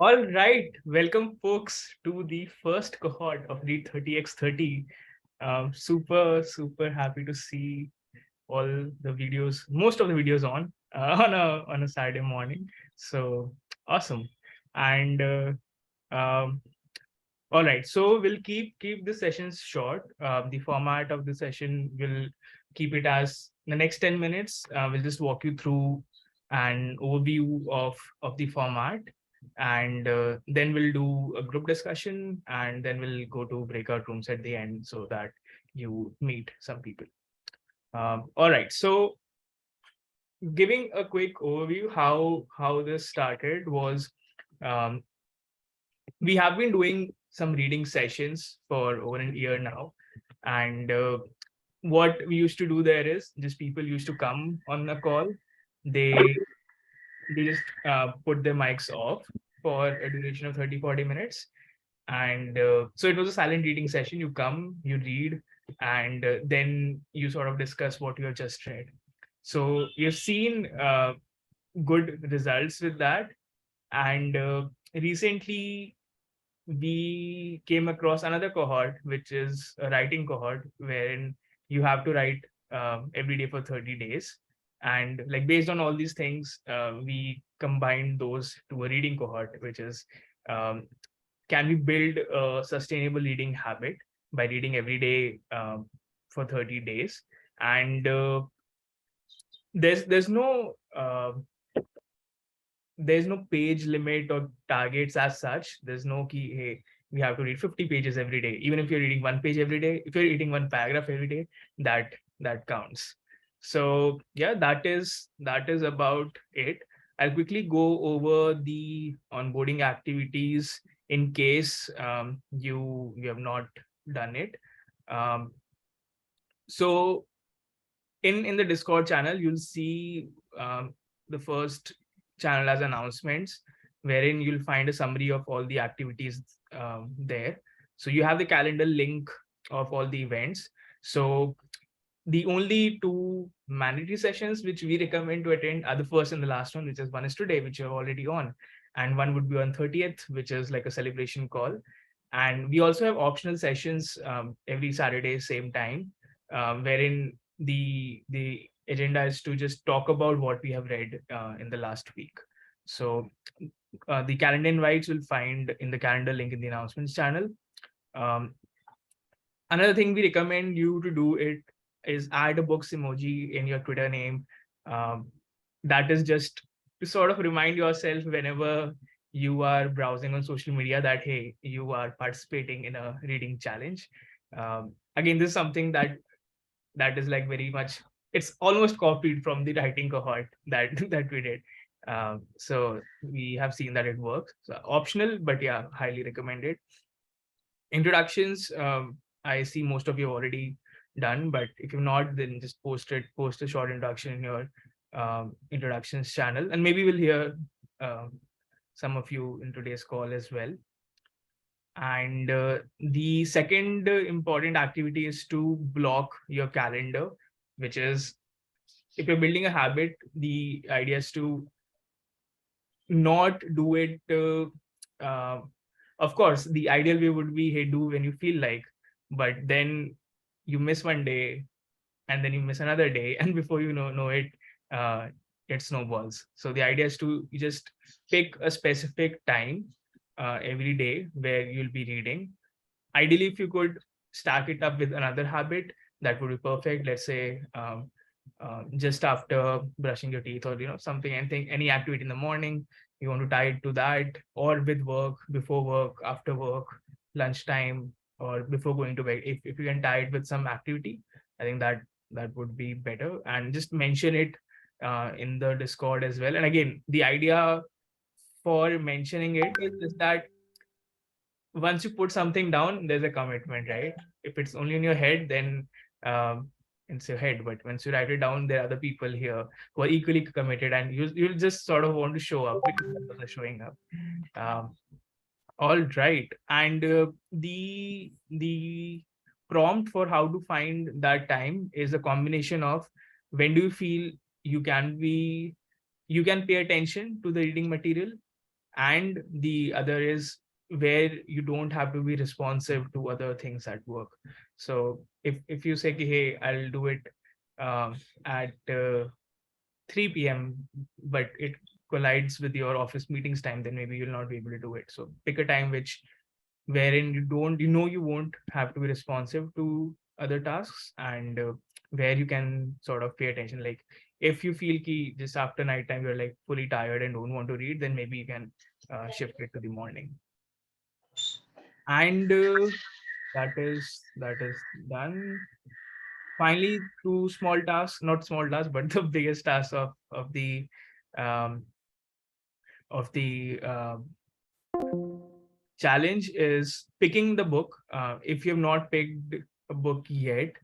All right, welcome folks to the first cohort of Read30x30. Super happy to see all the videos, most of the videos on a Saturday morning. So awesome. And all right, so we'll keep the sessions short. The format of the session will keep it as the next 10 minutes. We'll just walk you through an overview of the format, and then we'll do a group discussion, and then we'll go to breakout rooms at the end so that you meet some people. All right, so giving a quick overview how this started was, um, we have been doing some reading sessions for over a year now, and what we used to do there is just people used to come on a call. They they just put their mics off for a duration of 30-40 minutes, and so it was a silent reading session. You come, you read, and then you sort of discuss what you have just read. So you've seen good results with that, and recently we came across another cohort, which is a writing cohort, wherein you have to write every day for 30 days. And like based on all these things, we combined those to a reading cohort, which is, um, can we build a sustainable reading habit by reading every day for 30 days? And there's no page limit or targets as such. There's no key, hey, we have to read 50 pages every day. Even if you're reading one page every day, if you're reading one paragraph every day, that counts. So yeah, that is about it. I'll quickly go over the onboarding activities in case you have not done it. Um, so in the Discord channel, you'll see the first channel as announcements, wherein you'll find a summary of all the activities there. So you have the calendar link of all the events. So the only two mandatory sessions which we recommend to attend are the first and the last one, which is one is today, which you're already on, and one would be on 30th, which is like a celebration call. And we also have optional sessions every Saturday, same time, wherein the agenda is to just talk about what we have read in the last week. So the calendar invites will find in the calendar link in the announcements channel. Um, Another thing we recommend you to do it is add a books emoji in your Twitter name. Um, that is just to sort of remind yourself whenever you are browsing on social media that, hey, you are participating in a reading challenge. Again, this is something that is like very much, it's almost copied from the writing cohort that that we did. So we have seen that it works. So optional, but yeah, highly recommended. Introductions, I see most of you have already done, but if you've not, then just post a short introduction in your introductions channel, and maybe we'll hear some of you in today's call as well. And the second important activity is to block your calendar, which is, if you're building a habit, the idea is to not do it. Of course, the ideal way would be, hey, do when you feel like, but then you miss one day, and then you miss another day, and before you know it, uh, it snowballs. So the idea is to just pick a specific time every day where you'll be reading. Ideally, if you could stack it up with another habit, that would be perfect. Let's say just after brushing your teeth, or something, anything, any activity in the morning, you want to tie it to that, or with work, before work, after work, lunchtime, or before going to bed. If you can tie it with some activity, I think that would be better, and just mention it in the Discord as well. And again, the idea for mentioning it is just that once you put something down, there's a commitment, right? If it's only in your head, then um, it's your head. But once you write it down, there are other people here who are equally committed, and you'll just sort of want to show up because others are showing up. Um, all right, and the prompt for how to find that time is a combination of, when do you feel you can pay attention to the reading material, and the other is where you don't have to be responsive to other things at work. So if you say, hey, I'll do it at 3 p.m., but it collides with your office meetings time, then maybe you'll not be able to do it. So pick a time wherein you won't have to be responsive to other tasks, and where you can sort of pay attention. Like if you feel ki just after night time you're like fully tired and don't want to read, then maybe you can shift it to the morning. And that is done. Finally, two small tasks, not small tasks, but the biggest task um, of the challenge is picking the book. If you have not picked a book yet,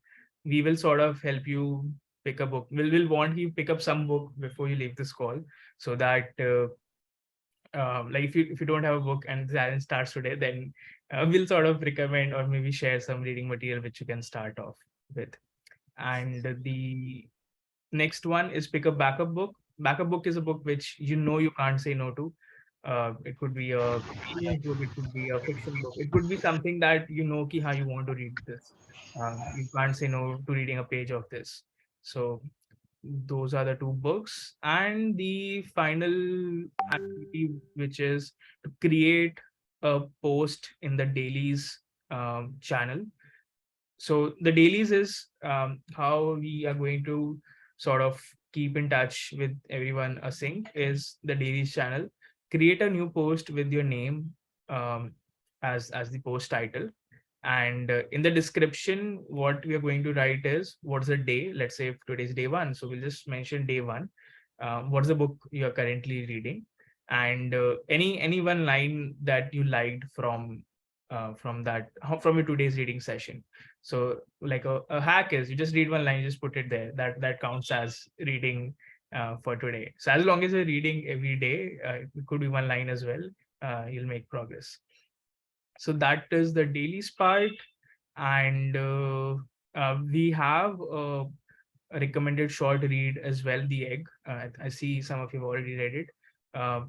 we will sort of help you pick a book. We'll want you to pick up some book before you leave this call, so that like if you don't have a book and the challenge starts today, then we'll sort of recommend or maybe share some reading material which you can start off with. And the next one is pick a backup book. Backup book is a book which you can't say no to. It could be a convenience book, it could be a fiction book, it could be something that ki how you want to read this. You can't say no to reading a page of this. So those are the two books. And the final activity, which is to create a post in the dailies channel. So the dailies is how we are going to sort of keep in touch with everyone async is the dailies channel. Create a new post with your name um, as the post title, and in the description what we are going to write is what's the day. Let's say if today's day one, so we'll just mention day one. What's the book you are currently reading, and any one line that you liked from your today's reading session. So like a hack is you just read one line, you just put it there. That counts as reading for today. So as long as you're reading every day, it could be one line as well, you'll make progress. So that is the dailies part. And we have a recommended short read as well, The Egg. I see some of you have already read it. uh,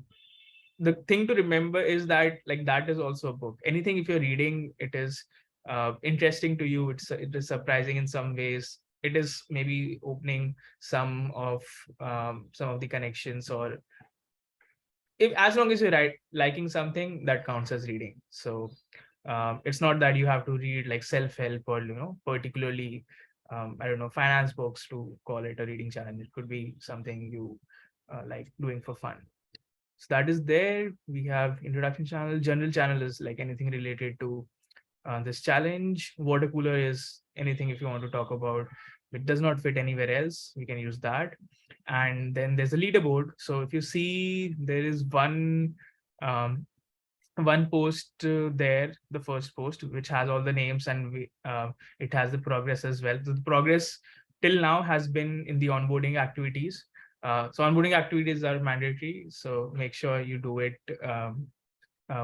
the thing to remember is that like that is also a book. Anything if you're reading, it is interesting to you, it is surprising in some ways, it is maybe opening some of the connections, or if as long as you're liking something, that counts as reading. So it's not that you have to read like self-help or particularly I don't know, finance books to call it a reading challenge. It could be something you like doing for fun. So that is there. We have introduction channel. General channel is like anything related to this challenge. Water cooler is anything if you want to talk about it does not fit anywhere else, we can use that. And then there's a leaderboard. So if you see, there is um, one post there, the first post, which has all the names, and it has the progress as well. So the progress till now has been in the onboarding activities. So onboarding activities are mandatory, so make sure you do it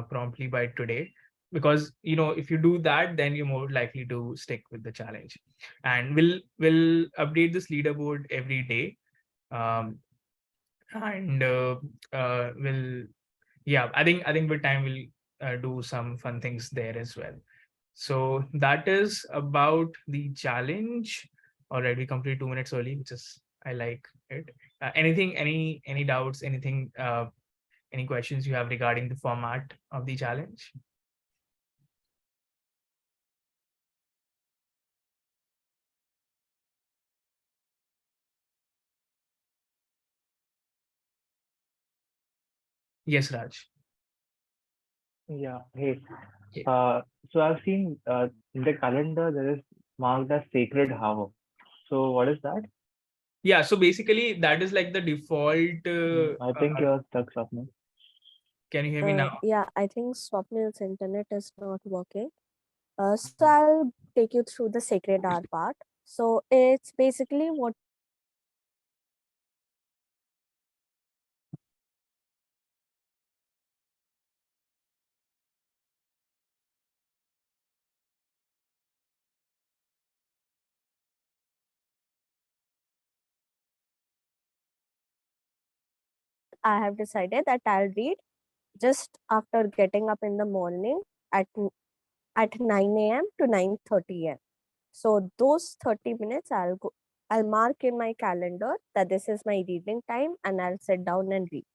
promptly by today, because if you do that, then you're more likely to stick with the challenge. And we'll update this leaderboard every day. um, and we'll yeah, I think with time we'll do some fun things there as well. So that is about the challenge. All right, we completed 2 minutes early, which is I like it. Anything, any doubts, anything, any questions you have regarding the format of the challenge? Yes, Raj. Yeah. Hey. Okay. So I've seen in the calendar there is marked as Sacred Hour. So what is that? Yeah, so basically that is like the default. I think you're stuck, Swapna. Can you hear me now? Yeah, I think Swapnil's internet is not working. So I'll take you through the sacred hour part. So it's basically what I have decided that I'll read just after getting up in the morning at 9 a.m. to 9:30 a.m. So those 30 minutes I'll mark in my calendar that this is my reading time and I'll sit down and read.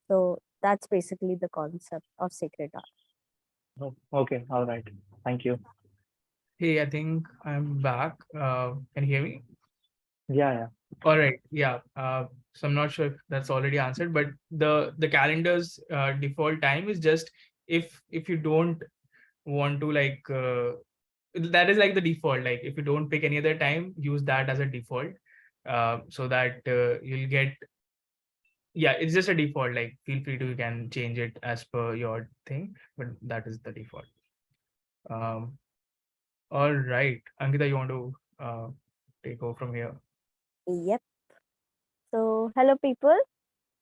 So that's basically the concept of sacred art. Oh, okay, all right. Thank you. Hey, I think I'm back. Can you hear me? Yeah. All right. Yeah. So I'm not sure if that's already answered, but the calendar's default time is just if you don't want to that is like the default. Like if you don't pick any other time, use that as a default, so that you'll get. Yeah, it's just a default. Like feel free to you can change it as per your thing, but that is the default. Um. All right, Ankita, you want to take over from here? Yep. So hello people.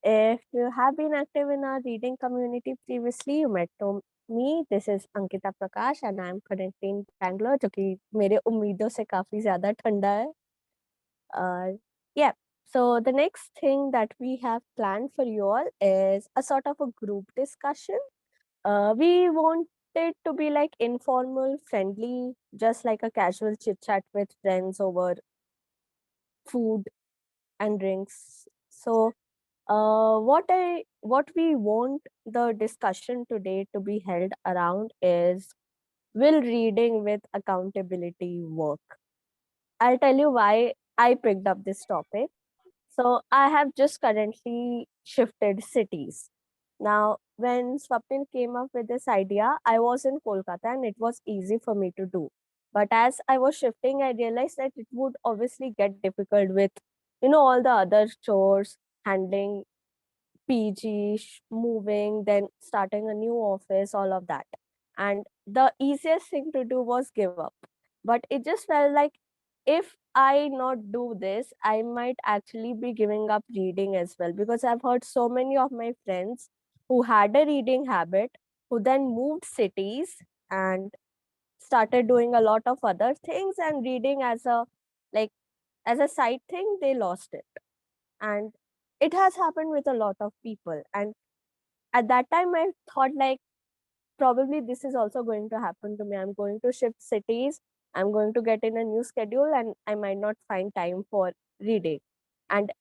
If you have been active in our reading community previously, you might know me. This is Ankita Prakash and I am currently in Bangalore, जो कि मेरे उम्मीदों से काफी ज़्यादा ठंडा है. Yeah. So the next thing that we have planned for you all is a sort of a group discussion. We want it to be like informal, friendly, just like a casual chit chat with friends over food and drinks. So what we want the discussion today to be held around is, will reading with accountability work? I'll tell you why I picked up this topic. So I have just currently shifted cities. Now, when Swapnil came up with this idea, I was in Kolkata and it was easy for me to do. But as I was shifting, I realized that it would obviously get difficult with, all the other chores, handling PG, moving, then starting a new office, all of that. And the easiest thing to do was give up. But it just felt like if I not do this, I might actually be giving up reading as well. Because I've heard so many of my friends who had a reading habit, who then moved cities and started doing a lot of other things, and reading as a like as a side thing, they lost it. And it has happened with a lot of people. And at that time I thought like, probably this is also going to happen to me. I'm going to shift cities, I'm going to get in a new schedule, and I might not find time for reading. And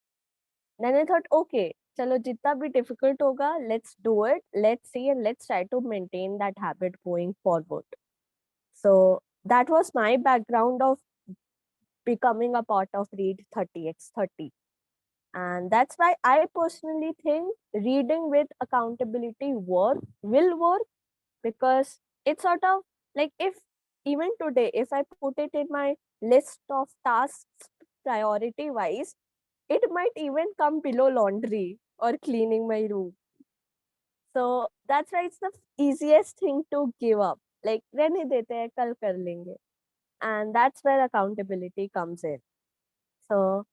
then I thought, okay, chalo jitna bhi difficult hoga, let's do it, let's see, and let's try to maintain that habit going forward. So that was my background of becoming a part of Read 30x30. And that's why I personally think reading with accountability will work, because it's sort of like, if even today, if I put it in my list of tasks priority wise, it might even come below laundry or cleaning my room. So that's why it's the easiest thing to give up. Like, रहने देते हैं, कल कर लेंगे. And that's where accountability comes in. So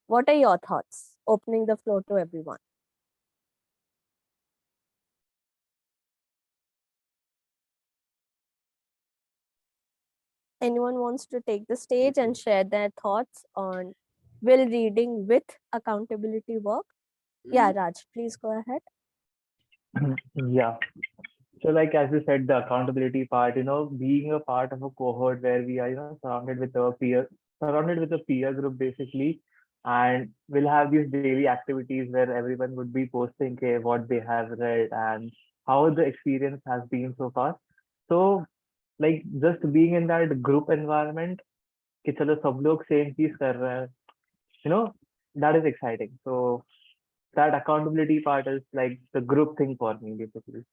what are your thoughts? Opening the floor to everyone. Anyone wants to take the stage and share their thoughts on, will reading with accountability work? Yeah, Raj, please go ahead. Yeah. So like as you said, the accountability part, being a part of a cohort where we are, surrounded with a peer group basically, and we'll have these daily activities where everyone would be posting what they have read and how the experience has been so far. So like just being in that group environment, कि चलो सब लोग same चीज कर रहे हैं, you know, that is exciting. So that accountability part is like the group thing for me basically.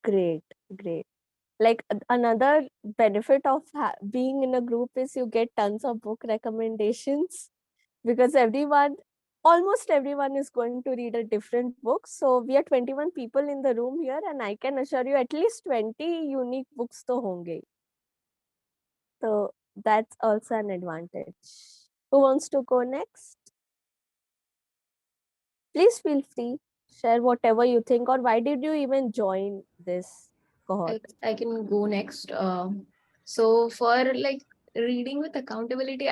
Great, great. Like another benefit of being in a group is you get tons of book recommendations, because almost everyone is going to read a different book. So we are 21 people in the room here, and I can assure you at least 20 unique books to honge. So that's also an advantage. Who wants to go next? Please feel free, share whatever you think, or why did you even join this cohort? I can go next. So for like reading with accountability,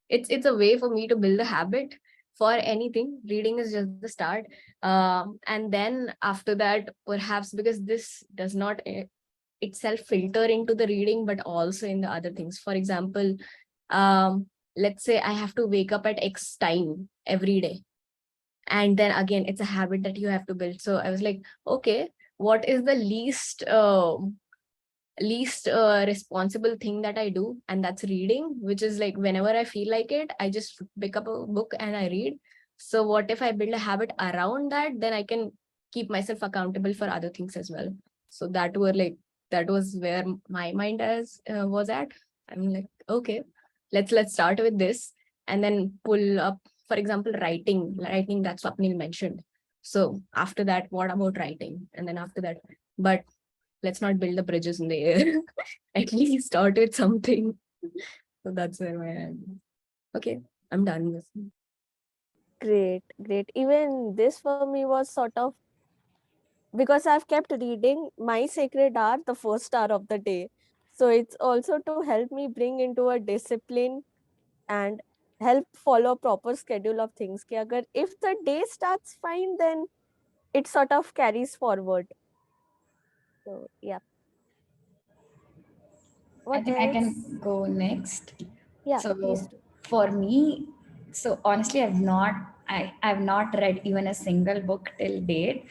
it's a way for me to build a habit. for anything, reading is just the start. And then after that, perhaps because this does not itself filter into the reading, but also in the other things. For example, let's say I have to wake up at X time every day. And then again, it's a habit that you have to build. So I was like, okay, what is the least responsible thing that I do? And that's reading, which is like whenever I feel like it, I just pick up a book and I read. So what if I build a habit around that? Then I can keep myself accountable for other things as well. So that was where my mind was at. I'm like, okay, let's start with this, and then pull up, for example, writing that Swapnil mentioned. So after that, what about writing? And then after that, but let's not build the bridges in the air. At least start with something. So that's where my okay, I'm done with. Great, great. Even this for me was sort of, because I've kept reading my sacred hour the first hour of the day. So it's also to help me bring into a discipline and help follow a proper schedule of things. Ki agar if the day starts fine, then it sort of carries forward. So yeah. I What think I else? can go next. Yeah, please So do. for me, so honestly, I've not read even a single book till date,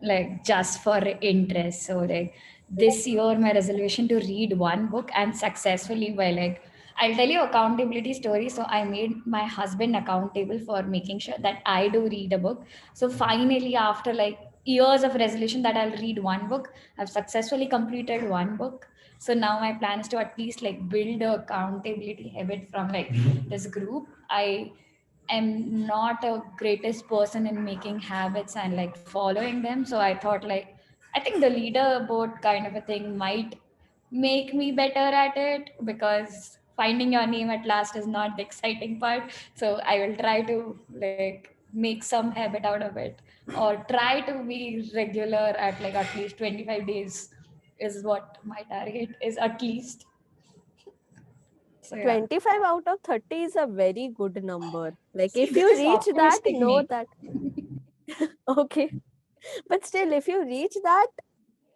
like just for interest. So like this year, my resolution to read one book, and successfully by like, I'll tell you accountability story. So I made my husband accountable for making sure that I do read a book. So finally, after like years of resolution that I'll read one book, I've successfully completed one book. So now my plan is to at least like build a accountability habit from like this group. I am not a greatest person in making habits and like following them, so I thought like, I think the leaderboard kind of a thing might make me better at it, because finding your name at last is not the exciting part. So I will try to like make some habit out of it, or try to be regular at like at least 25 days is what my target is, at least. So yeah, 25 out of 30 is a very good number. Like see, if this you is reach that, optimistic know me. that. Okay. But still, if you reach that,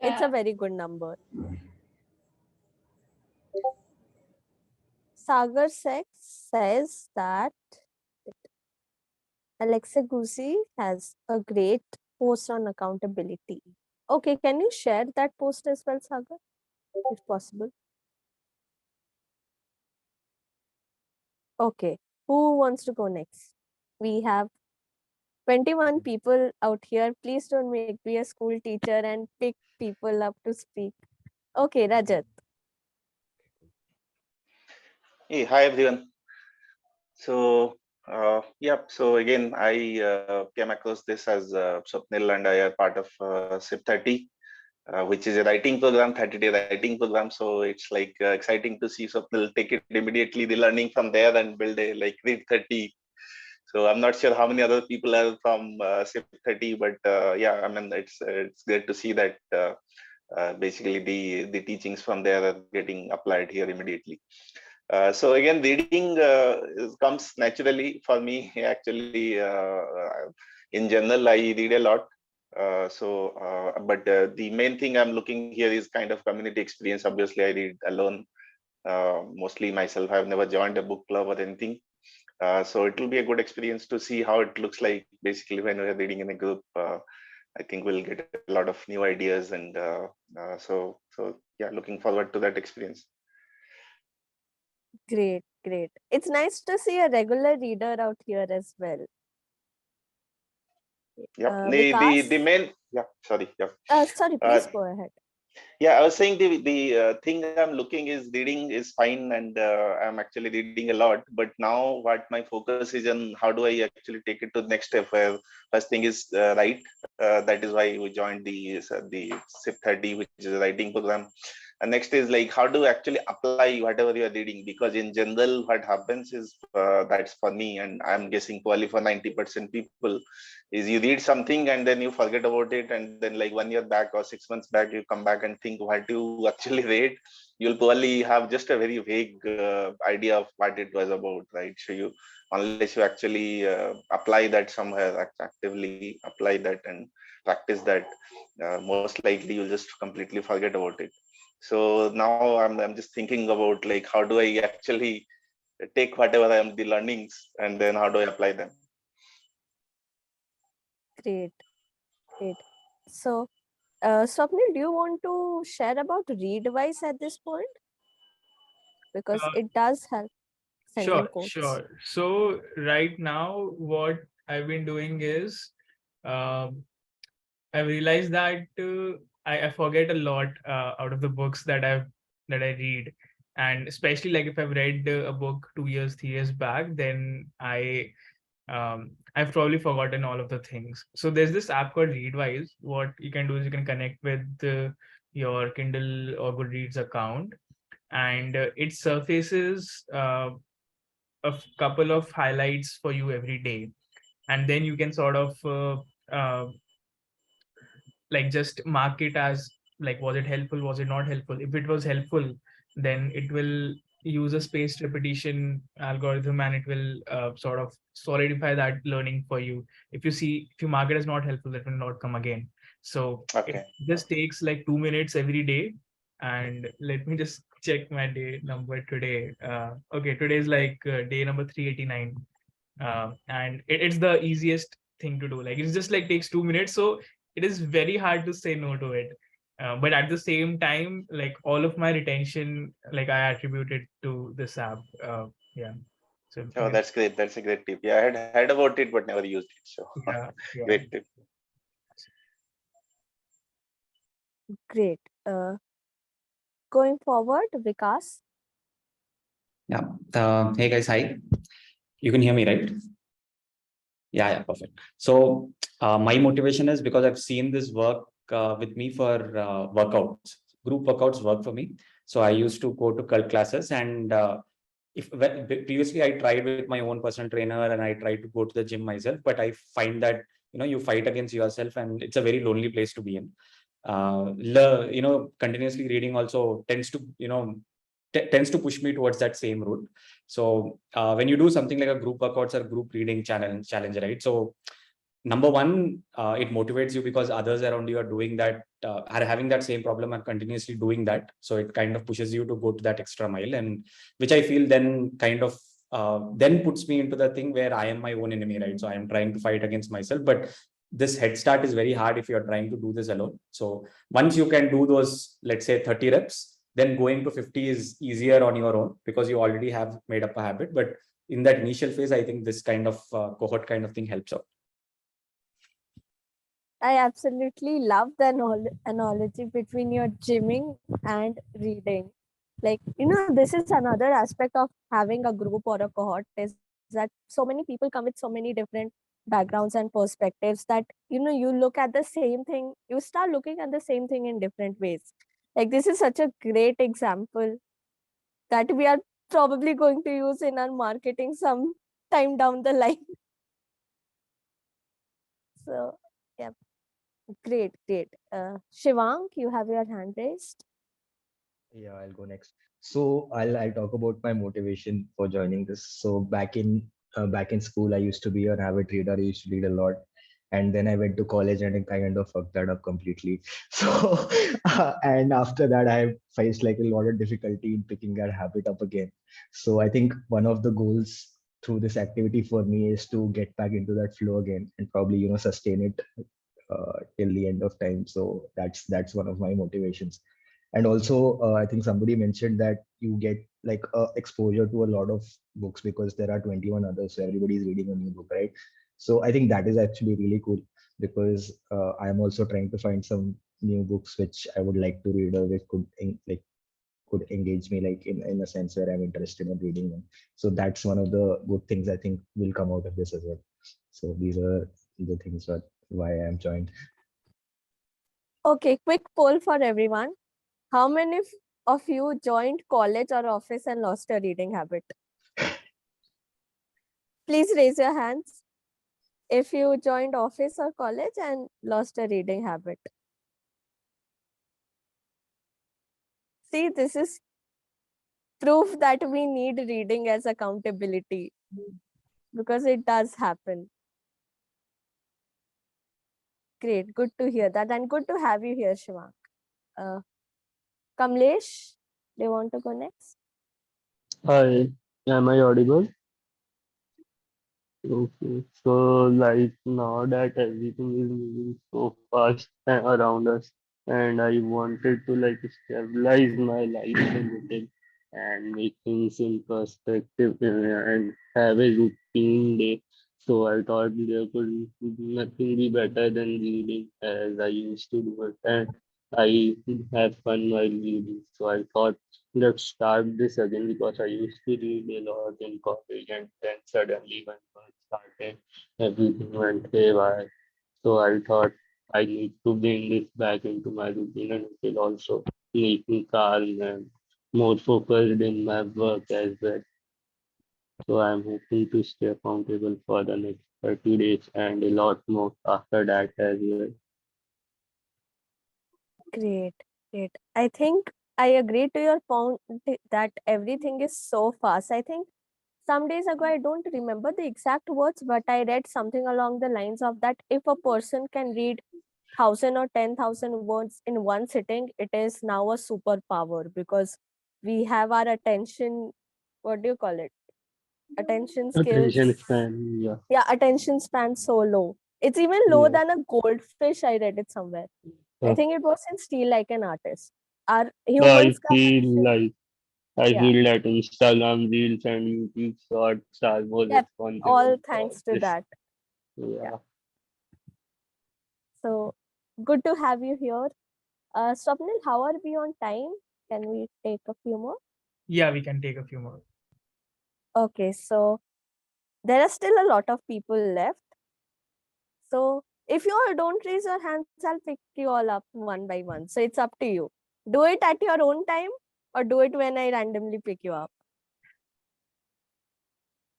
it's a Yeah. very good number. Sagar Sex says that Alexa Gusi has a great post on accountability. Okay, can you share that post as well, Sagar, if possible? Okay, who wants to go next? We have 21 people out here. Please don't make me a school teacher and pick people up to speak. Okay, Rajat. Hey, hi everyone. So, yeah, so again, I came across this as Swapnil and I are part of SIP30, which is a writing program, 30-day writing program. So it's like exciting to see Swapnil take it immediately, the learning from there and build a like Read30. So I'm not sure how many other people are from SIP30, but yeah, I mean, it's great to see that basically the teachings from there are getting applied here immediately. So again, reading comes naturally for me. Actually, in general, I read a lot. But the main thing I'm looking here is kind of community experience. Obviously, I read alone, mostly myself. I've never joined a book club or anything. So it will be a good experience to see how it looks like. Basically, when we're reading in a group, I think we'll get a lot of new ideas, and so yeah, looking forward to that experience. Great, great. It's nice to see a regular reader out here as well. Yep. The Vikas? main, yeah, sorry, yeah. Sorry, Uh, please go ahead. yeah, I was saying the thing I'm looking is reading is fine, and I'm actually reading a lot. But now, what my focus is on, how do I actually take it to the next step? Where first thing is write. That is why we joined the SIP30, which is a writing program. And next is like how to actually apply whatever you are reading, because in general, what happens is that's for me, and I'm guessing probably for 90% people, is you read something and then you forget about it, and then like 1 year back or 6 months back you come back and think what you actually read. You'll probably have just a very vague idea of what it was about, right? So you unless you actually apply that somewhere, actively apply that and practice that, most likely you'll just completely forget about it. So now I'm just thinking about like, how do I actually take whatever I am the learnings, and then how do I apply them? Great, great. So, Swapnil, do you want to share about Readwise at this point? Because Uh, it does help sending Sure, quotes. sure. So right now, what I've been doing is, um, I've realized that I forget a lot out of the books that I read, and especially like if I've read a book 2 years, 3 years back, then I've probably forgotten all of the things. So there's this app called Readwise. What you can do is you can connect with your Kindle or Goodreads account, and it surfaces couple of highlights for you every day, and then you can sort of like just mark it as like, was it helpful, was it not helpful? If it was helpful, then it will use a spaced repetition algorithm, and it will sort of solidify that learning for you. If you mark it as not helpful, that will not come again. So it Okay. just takes like 2 minutes every day. And let me just check my day number today. Okay, today is like day number 389. And it's the easiest thing to do. Like, it's just like takes 2 minutes, so it is very hard to say no to it. But at the same time, like all of my retention, like I attribute it to this app. Yeah. So Oh, yeah, that's great. That's a great tip. Yeah, I had heard about it but never used it. So yeah, yeah. great tip. Great. Going forward, Vikas. Yeah. Hey guys, hi. You can hear me, right? Yeah, perfect. So my motivation is because I've seen this work with me for workouts. Group workouts work for me. So I used to go to cult classes, and previously I tried with my own personal trainer and I tried to go to the gym myself, but I find that you fight against yourself, and it's a very lonely place to be in. Continuously reading also tends to tends to push me towards that same route. So when you do something like a group workouts or group reading challenge, right? So number one, it motivates you because others around you are doing that, are having that same problem and continuously doing that. So it kind of pushes you to go to that extra mile, and which I feel then kind of then puts me into the thing where I am my own enemy, right? So I am trying to fight against myself, but this head start is very hard if you're trying to do this alone. So once you can do those, let's say 30 reps, then going to 50 is easier on your own because you already have made up a habit. But in that initial phase, I think this kind of cohort kind of thing helps out. I absolutely love the analogy between your gymming and reading. Like, this is another aspect of having a group or a cohort, is that so many people come with so many different backgrounds and perspectives that, you look at the same thing, you start looking at the same thing in different ways. Like, this is such a great example that we are probably going to use in our marketing some time down the line. So, yeah. Great, great. Shivank, you have your hand raised. Yeah, I'll go next. So I'll talk about my motivation for joining this. So back in school, I used to be an avid reader. I used to read a lot, and then I went to college and I kind of fucked that up completely. So and after that, I faced like a lot of difficulty in picking that habit up again. So I think one of the goals through this activity for me is to get back into that flow again and probably sustain it till the end of time. So that's one of my motivations. And also I think somebody mentioned that you get like exposure to a lot of books because there are 21 others, so everybody's reading a new book, right? So I think that is actually really cool because I am also trying to find some new books which I would like to read or which could engage me like in a sense where I'm interested in reading them. So that's one of the good things I think will come out of this as well. So these are the things that why I'm joined. Okay, quick poll for everyone. How many of you joined college or office and lost a reading habit? Please raise your hands if you joined office or college and lost a reading habit. See, this is proof that we need reading as accountability. because it does happen. Great, good to hear that, and good to have you here, Shivank. Uh, Kamlesh, do you want to go next? Hi, am I audible? Okay, so like now that everything is moving so fast around us, and I wanted to like stabilize my life a little and make things in perspective and have a routine day. So I thought there could nothing be better than reading as I used to do it, and I have fun while reading. So I thought let's start this again because I used to read a lot in college, and then suddenly when work started, everything went haywire. So I thought I need to bring this back into my routine, and it will also make me calm and more focused in my work as well. So I'm hoping to stay accountable for the next 30 days and a lot more after that as well. Great, great. I think I agree to your point that everything is so fast. I think some days ago, I don't remember the exact words, but I read something along the lines of that if a person can read 1,000 or 10,000 words in one sitting, it is now a superpower because we have our attention, what do you call it? Attention Attention skills. span, yeah. Yeah, attention span so low. It's even lower Yeah. than a goldfish. I read it somewhere. I Uh, think it was in Steal Like an Artist. Our I humans का feel attention, like I yeah, feel that Instagram Reels and YouTube Shorts are more yeah, responsible all for thanks to this. that. Yeah. Yeah. So good to have you here. Swapnil, how are we on time? Can we take a few more? Yeah, we can take a few more. Okay, so there are still a lot of people left. So if you all don't raise your hands, I'll pick you all up one by one. So it's up to you. Do it at your own time or do it when I randomly pick you up.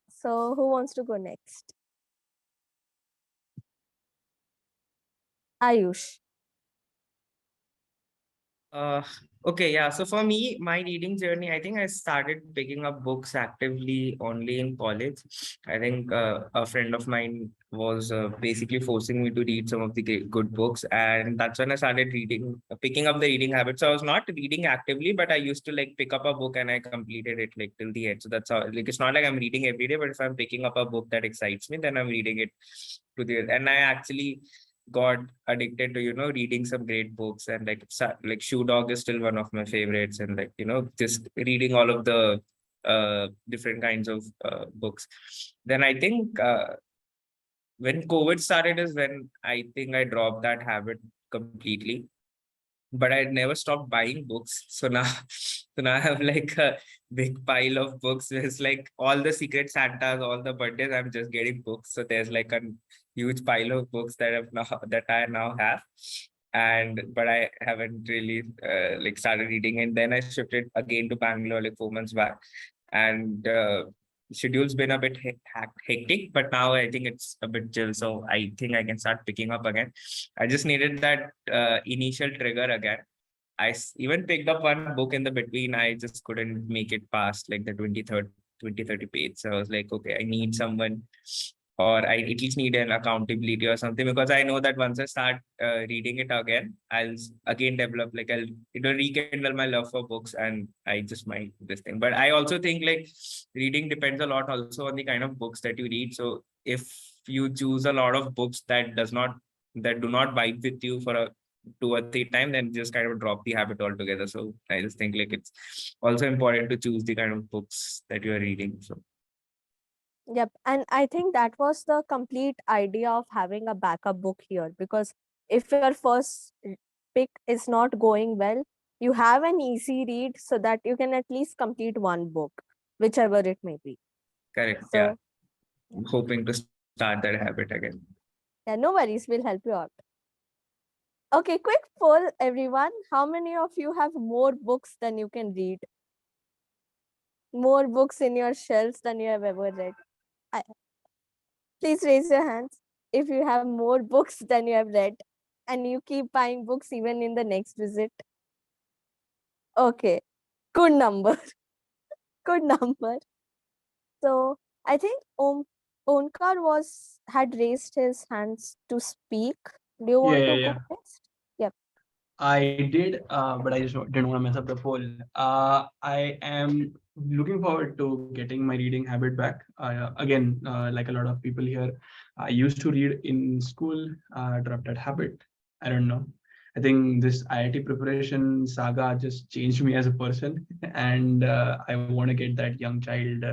So who wants to go next? Ayush. Uh, okay, yeah. So for me, my reading journey, I think I started picking up books actively only in college. I think a friend of mine was basically forcing me to read some of the good books, and that's when I started reading, picking up the reading habit. So I was not reading actively, but I used to like pick up a book and I completed it like till the end. So that's how, like, it's not like I'm reading every day, but if I'm picking up a book that excites me, then I'm reading it to the end. And I actually got addicted to reading some great books, and like like Shoe Dog is still one of my favorites, and like just reading all of the different kinds of books. Then I think when COVID started is when I think I dropped that habit completely, but I never stopped buying books. So now, so now I have like a big pile of books. There's like all the Secret Santas, all the birthdays. I'm just getting books. So there's like a huge pile of books that I now have, and but I haven't really like started reading. And then I shifted again to Bangalore like 4 months back, and schedule's been a bit hectic, but now I think it's a bit chill. So I think I can start picking up again. I just needed that initial trigger again. Even picked up one book in the between. I just couldn't make it past like the 20-30 page. So I was like, okay, I need someone, or I at least need an accountability or something, because I know that once I start reading it again, again develop like it'll rekindle my love for books, and I just might this thing. But I also think like reading depends a lot also on the kind of books that you read. So if you choose a lot of books that do not vibe with you for a 2 or 3 times, then just kind of drop the habit altogether. So I just think like it's also important to choose the kind of books that you are reading. So Yep. And I think that was the complete idea of having a backup book here because if your first pick is not going well, you have an easy read so that you can at least complete one book, whichever it may be. correct, yeah. So, I'm hoping to start that habit again. yeah, no worries, we'll help you out. Okay, quick poll, everyone. How many of you have more books than you can read? More books in your shelves than you have ever read? I, please raise your hands if you have more books than you have read and you keep buying books even in the next visit. Okay, good number. Good number. So I think Onkar had raised his hands to speak. Do you want to go next? Yep. I did, but I just didn't want to mess up the poll. I am looking forward to getting my reading habit back. Again, like a lot of people here, I used to read in school, dropped that habit. I don't know. I think this IIT preparation saga just changed me as a person, and I want to get that young child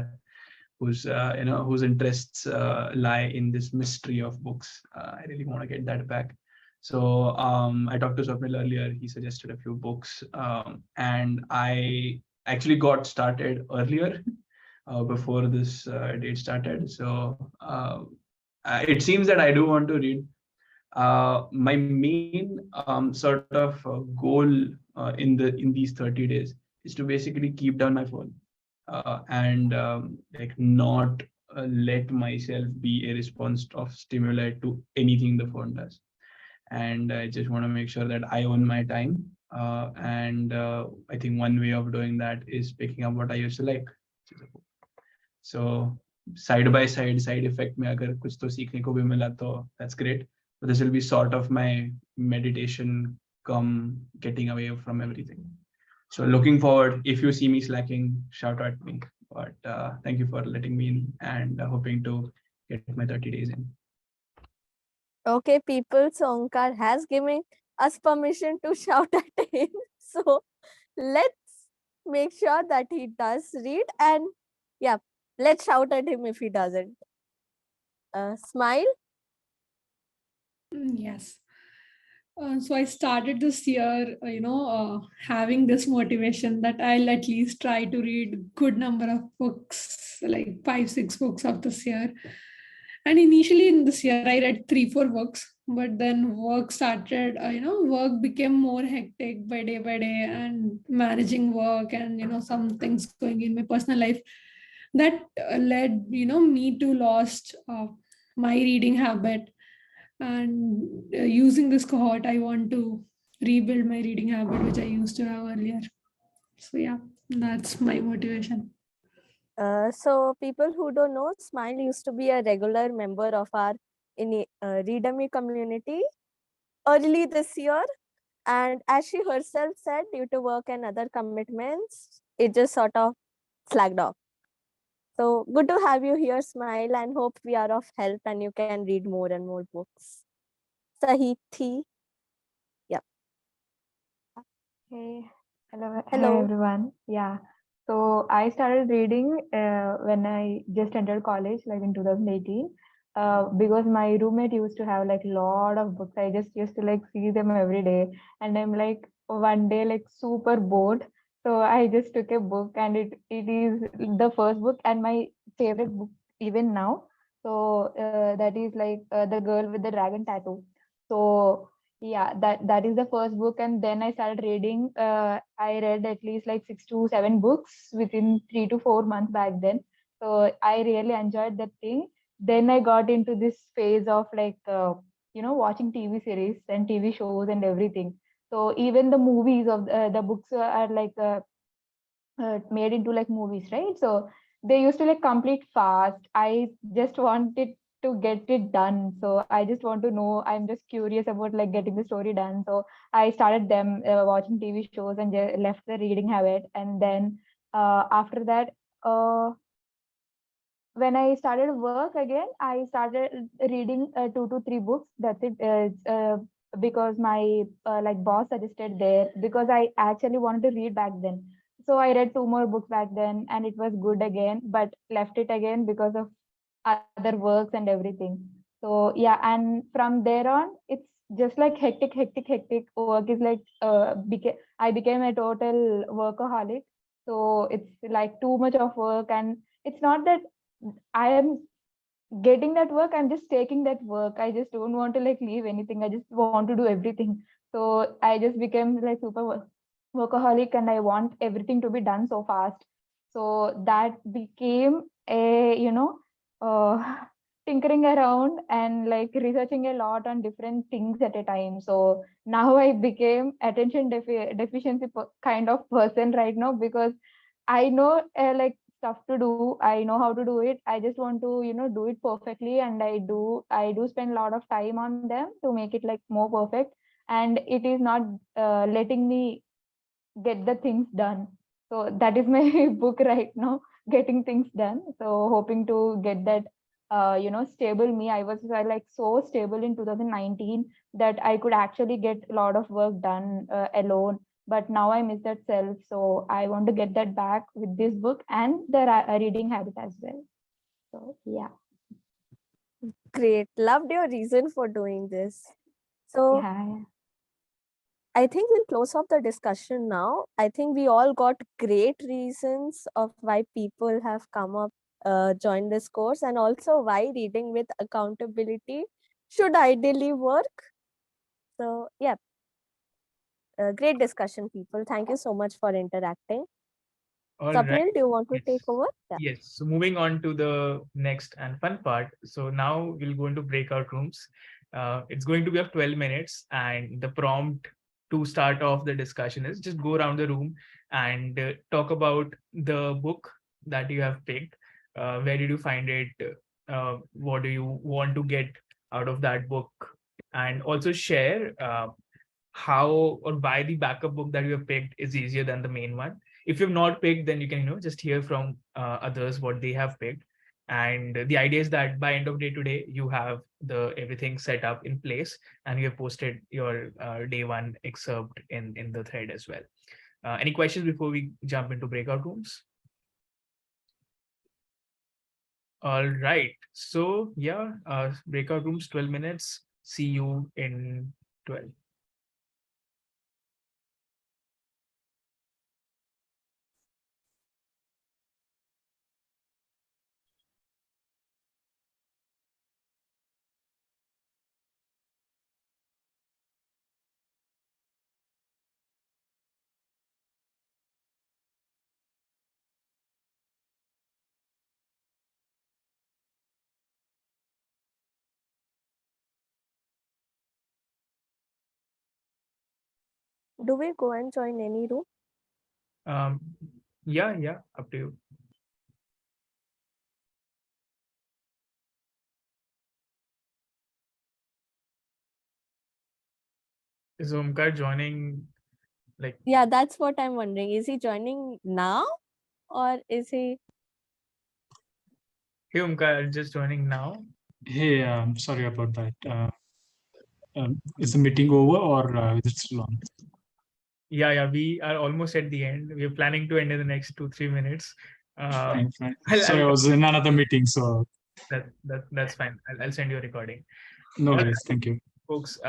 whose interests lie in this mystery of books. I really want to get that back. So I talked to Swapnil earlier. He suggested a few books, and I actually got started earlier before this date started. So it seems that I do want to read. My main sort of goal in these 30 days is to basically keep down my phone and like not let myself be a response of stimuli to anything the phone does. And I just want to make sure that I own my time. And I think one way of doing that is picking up what I used to like. So side by side effect में अगर कुछ तो सीखने को भी मिला तो that's great. But this will be sort of my meditation come getting away from everything. So looking forward, if you see me slacking, shout at me. But thank you for letting me in and hoping to get my 30 days in. Okay, people. So Onkar has given us permission to shout at him. So let's make sure that he does read, and yeah, let's shout at him if he doesn't. Smile. Yes. So I started this year, having this motivation that I'll at least try to read good number of books, like 5-6 books of this year. And initially in this year, I read 3-4 books, but then work started, work became more hectic by day, and managing work and, some things going in my personal life that led, me to lost my reading habit. And using this cohort, I want to rebuild my reading habit, which I used to have earlier. So yeah, that's my motivation. So people who don't know, Smile used to be a regular member of our Read30 community early this year. And as she herself said, due to work and other commitments, it just sort of flagged off. So good to have you here, Smile, and hope we are of help and you can read more and more books. Sahithi. Yeah. Hey, hello Hello. everyone. Yeah, so I started reading when I just entered college, like in 2018, because my roommate used to have like a lot of books. I just used to like see them every day, and I'm like one day like super bored. So I just took a book, and it is the first book and my favorite book even now. So that is like The Girl with the Dragon Tattoo. So yeah, that is the first book, and then I started reading. I read at least like 6 to 7 books within 3 to 4 months back then. So I really enjoyed that thing. Then I got into this phase of like watching TV series and TV shows and everything. So even the movies of the books are like made into like movies, right? So they used to like complete fast. I just wanted to get it done. So I just want to know. I'm just curious about like getting the story done. So I started them watching TV shows and left the reading habit. And then after that, when I started work again, I started reading 2 to 3 books. That's it. Because my like boss suggested there, because I actually wanted to read back then. So I read 2 more books back then, and it was good again, but left it again because of other works and everything. So yeah, and from there on, it's just like hectic. Work is like I became a total workaholic. So it's like too much of work, and it's not that I am getting that work, I'm just taking that work. I just don't want to like leave anything. I just want to do everything. So I just became like super workaholic, and I want everything to be done so fast. So that became a tinkering around and like researching a lot on different things at a time. So now I became attention deficiency kind of person right now, because I know like stuff to do. I know how to do it. I just want to, do it perfectly, and I do spend a lot of time on them to make it like more perfect. And it is not letting me get the things done. So that is my book right now, getting things done. So hoping to get that, stable me. I was like so stable in 2019 that I could actually get a lot of work done alone. But now I miss that self. So I want to get that back with this book and the reading habit as well. So yeah. Great. Loved your reason for doing this. So Yeah. I think we'll close off the discussion now. I think we all got great reasons of why people have come up, joined this course, and also why reading with accountability should ideally work. So, yeah, great discussion, people. Thank you so much for interacting. All Swapnil, right. do you want to Yes. take over? Yeah. Yes. So moving on to the next and fun part. So now we'll go into breakout rooms. It's going to be of 12 minutes, and the prompt to start off the discussion is just go around the room and talk about the book that you have picked. Where did you find it? What do you want to get out of that book? And also share how or why the backup book that you have picked is easier than the main one. If you've not picked, then you can just hear from others what they have picked. And the idea is that by end of day today, you have the everything set up in place, and you have posted your day one excerpt in the thread as well. Any questions before we jump into breakout rooms? All right. So yeah, breakout rooms 12 minutes. See you in 12. Do we go and join any room? Um, yeah, up to you. Is Omkar joining? Like, Yeah, that's what I'm wondering. Is he joining now or is he? hey Omkar, just joining now? Hey, sorry about that. Is the meeting over or is it still on? Yeah, we are almost at the end. We're planning to end in the next 2-3 minutes. Fine. I'll, Sorry, I I'll, was in another meeting, so that's fine. I'll send you a recording. no All right, worries. Thank you. folks.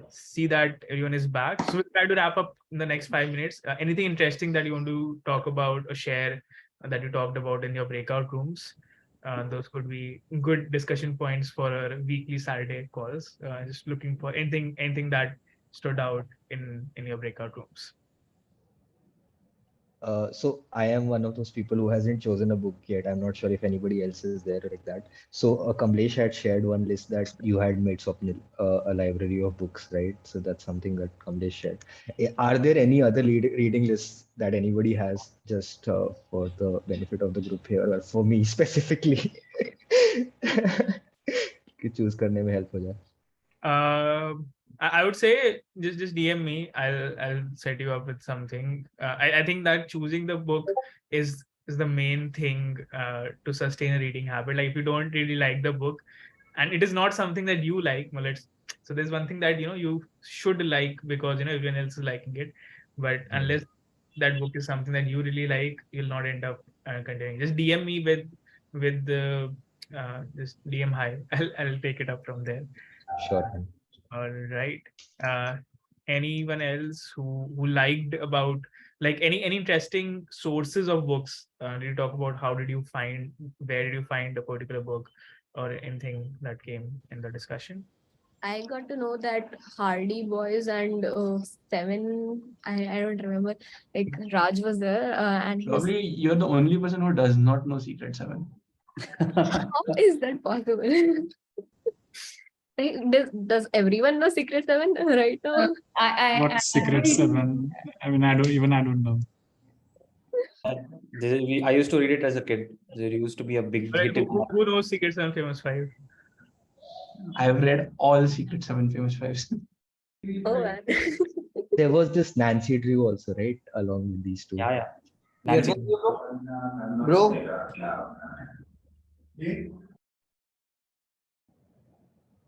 See that everyone is back. So we'll try to wrap up in the next 5 minutes. Anything interesting that you want to talk about or share that you talked about in your breakout rooms? Those could be good discussion points for our weekly Saturday calls. Just looking for anything that stood out in your breakout rooms. So I am one of those people who hasn't chosen a book yet. I'm not sure if anybody else is there like that. So Kamlesh had shared one list that you had made, Swapnil, a library of books, right? So that's something that Kamlesh shared. Are there any other reading lists that anybody has, just for the benefit of the group here, or for me specifically? कि choose करने में help हो जाए. I would say just DM me. I'll set you up with something. I think that choosing the book is the main thing to sustain a reading habit. Like if you don't really like the book, and it is not something that you like, well, so there's one thing that you should like because everyone else is liking it. But unless that book is something that you really like, you'll not end up continuing. Just DM me with the just DM hi. I'll take it up from there. Sure. Man. All right. Anyone else who liked about like any interesting sources of books? Did you talk about where did you find a particular book or anything that came in the discussion? I got to know that Hardy Boys and Seven, I don't remember, like Raj was there and he was, Probably you're the only person who does not know Secret 7. how is that possible? Like, does everyone know Secret 7 right now? What Secret 7? I mean, I don't know. I used to read it as a kid. There used to be a big Like, hit in who knows Secret Seven Famous Five? I've read all Secret Seven Famous Fives. Oh man. There was this Nancy Drew also, right? Along with these two. Yeah. Nancy. Bro,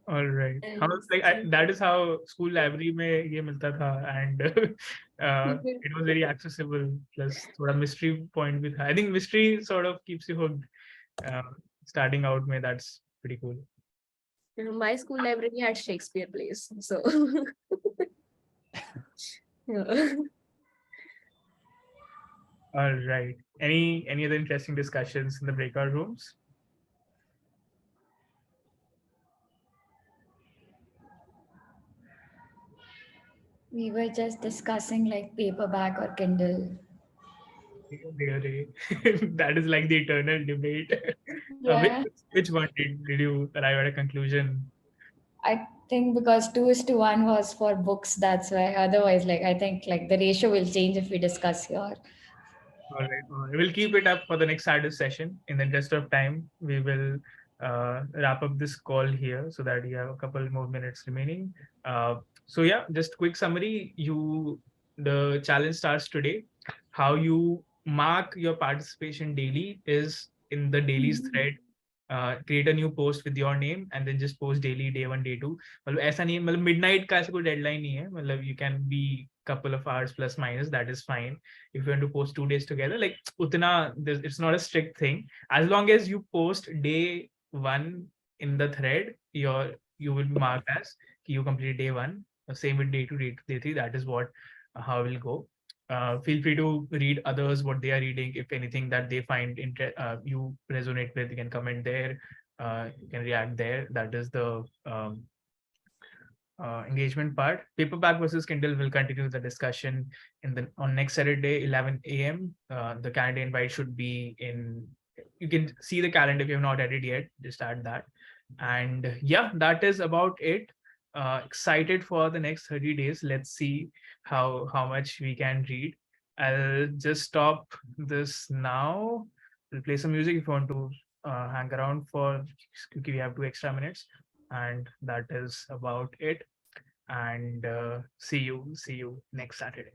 All right. How like that is how school library में ये मिलता था, and it was very accessible. Plus थोड़ा mystery point भी था. I think mystery sort of keeps you hooked. Starting out में, that's pretty cool. My school library had Shakespeare plays, so yeah. All right. Any other interesting discussions in the breakout rooms? We were just discussing like paperback or Kindle. Really? That is like the eternal debate. Yeah. Which one did you arrive at a conclusion? I think because 2:1 was for books, that's why. Otherwise, like I think like the ratio will change if we discuss here. All right. We'll keep it up for the next Saturday session. In the interest of time, we will wrap up this call here so that you have a couple more minutes remaining. So yeah, just quick summary. The challenge starts today. How you mark your participation daily is in the dailies thread. Create a new post with your name and then just post daily, day 1, day 2. मतलब ऐसा नहीं है, मतलब midnight का ऐसा कोई deadline नहीं है, मतलब you can be couple of hours plus minus, that is fine. If you want to post 2 days together, like utna, it's not a strict thing. As long as you post day 1 in the thread, you will be marked as you completed day 1. Same with day 2, day 3. That is what how it will go. Feel free to read others what they are reading. If anything that they find you resonate with, you can comment there. You can react there. That is the engagement part. Paperback versus Kindle will continue the discussion on next Saturday, 11 a.m. The calendar invite should be in. You can see the calendar if you have not added yet. Just add that. And yeah, that is about it. Excited for the next 30 days. Let's see how much we can read. I'll just stop this now. We'll play some music if you want to hang around for. We have 2 extra minutes, and that is about it. And see you next Saturday.